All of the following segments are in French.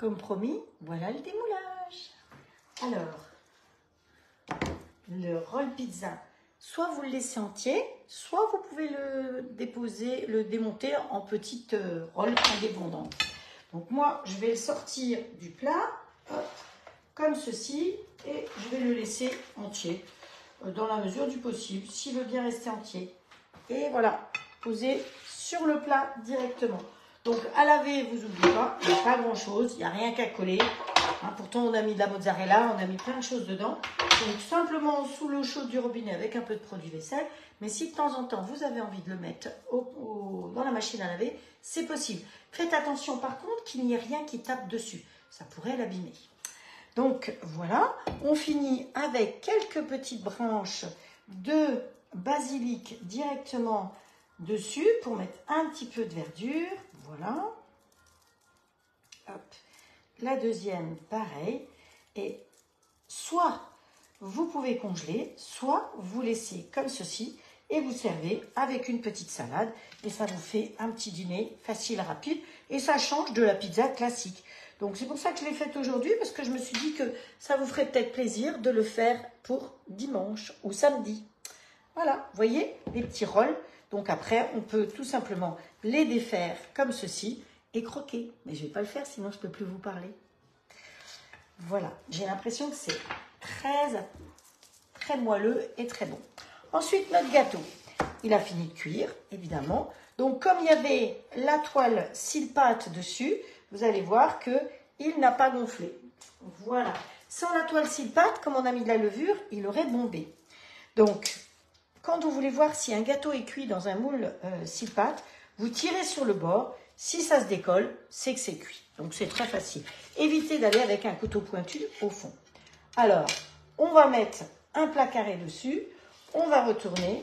Comme promis, voilà le démoulage. Alors, le roll pizza, soit vous le laissez entier, soit vous pouvez le démonter en petites rolles indépendantes. Donc moi, je vais le sortir du plat, hop, comme ceci, et je vais le laisser entier, dans la mesure du possible, s'il veut bien rester entier. Et voilà, poser sur le plat directement. Donc à laver, vous n'oubliez pas, il n'y a pas grand chose, il n'y a rien qu'à coller. Hein, pourtant on a mis de la mozzarella, on a mis plein de choses dedans. Donc simplement sous l'eau chaude du robinet avec un peu de produit vaisselle. Mais si de temps en temps vous avez envie de le mettre dans la machine à laver, c'est possible. Faites attention par contre qu'il n'y ait rien qui tape dessus, ça pourrait l'abîmer. Donc voilà, on finit avec quelques petites branches de basilic directement dessus pour mettre un petit peu de verdure. Voilà. Hop. La deuxième, pareil. Et soit vous pouvez congeler, soit vous laissez comme ceci et vous servez avec une petite salade. Et ça vous fait un petit dîner facile, rapide. Et ça change de la pizza classique. Donc c'est pour ça que je l'ai faite aujourd'hui, parce que je me suis dit que ça vous ferait peut-être plaisir de le faire pour dimanche ou samedi. Voilà, vous voyez, les petits rolls. Donc après, on peut tout simplement les défaire comme ceci et croquer. Mais je ne vais pas le faire, sinon je ne peux plus vous parler. Voilà, j'ai l'impression que c'est très moelleux et très bon. Ensuite, notre gâteau. Il a fini de cuire, évidemment. Donc, comme il y avait la toile cile-pâte dessus, vous allez voir qu'il n'a pas gonflé. Voilà. Sans la toile cile-pâte, comme on a mis de la levure, il aurait bombé. Donc, quand vous voulez voir si un gâteau est cuit dans un moule cile-pâte, vous tirez sur le bord. Si ça se décolle, c'est que c'est cuit. Donc, c'est très facile. Évitez d'aller avec un couteau pointu au fond. Alors, on va mettre un plat carré dessus. On va retourner.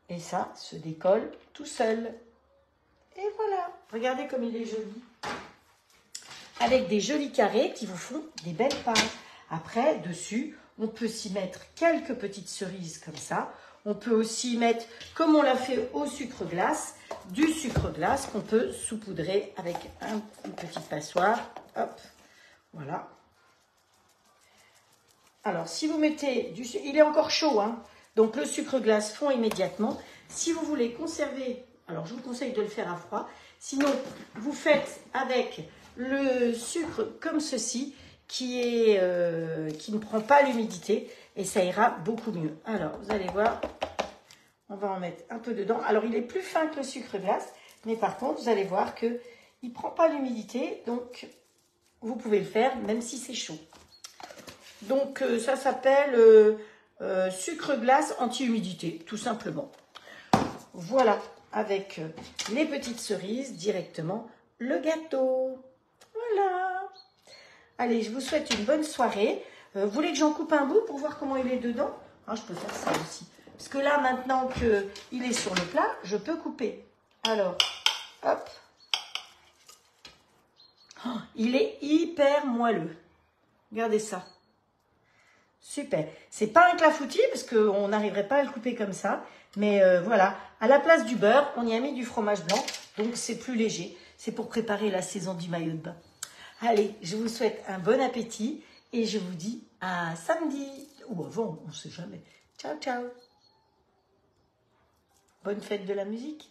Et ça se décolle tout seul. Et voilà. Regardez comme il est joli. Avec des jolis carrés qui vous font des belles pages. Après, dessus, on peut s'y mettre quelques petites cerises comme ça. On peut aussi mettre, comme on l'a fait au sucre glace, du sucre glace qu'on peut saupoudrer avec une petite passoire. Hop, voilà. Alors, si vous mettez du sucre, il est encore chaud, hein, donc le sucre glace fond immédiatement. Si vous voulez conserver, alors je vous conseille de le faire à froid. Sinon, vous faites avec le sucre comme ceci, qui ne prend pas l'humidité et ça ira beaucoup mieux. Alors, vous allez voir, on va en mettre un peu dedans. Alors, il est plus fin que le sucre glace, mais par contre, vous allez voir qu'il ne prend pas l'humidité, donc vous pouvez le faire même si c'est chaud. Donc, ça s'appelle sucre glace anti-humidité, tout simplement. Voilà, avec les petites cerises, directement le gâteau. Voilà. Allez, je vous souhaite une bonne soirée. Vous voulez que j'en coupe un bout pour voir comment il est dedans? Ah, je peux faire ça aussi. Parce que là, maintenant qu'il est sur le plat, je peux couper. Alors, hop. Oh, il est hyper moelleux. Regardez ça. Super. C'est pas un clafoutis parce qu'on n'arriverait pas à le couper comme ça. Mais voilà, à la place du beurre, on y a mis du fromage blanc. Donc, c'est plus léger. C'est pour préparer la saison du maillot de bain. Allez, je vous souhaite un bon appétit et je vous dis à samedi. Ou avant, on ne sait jamais. Ciao, ciao. Bonne fête de la musique.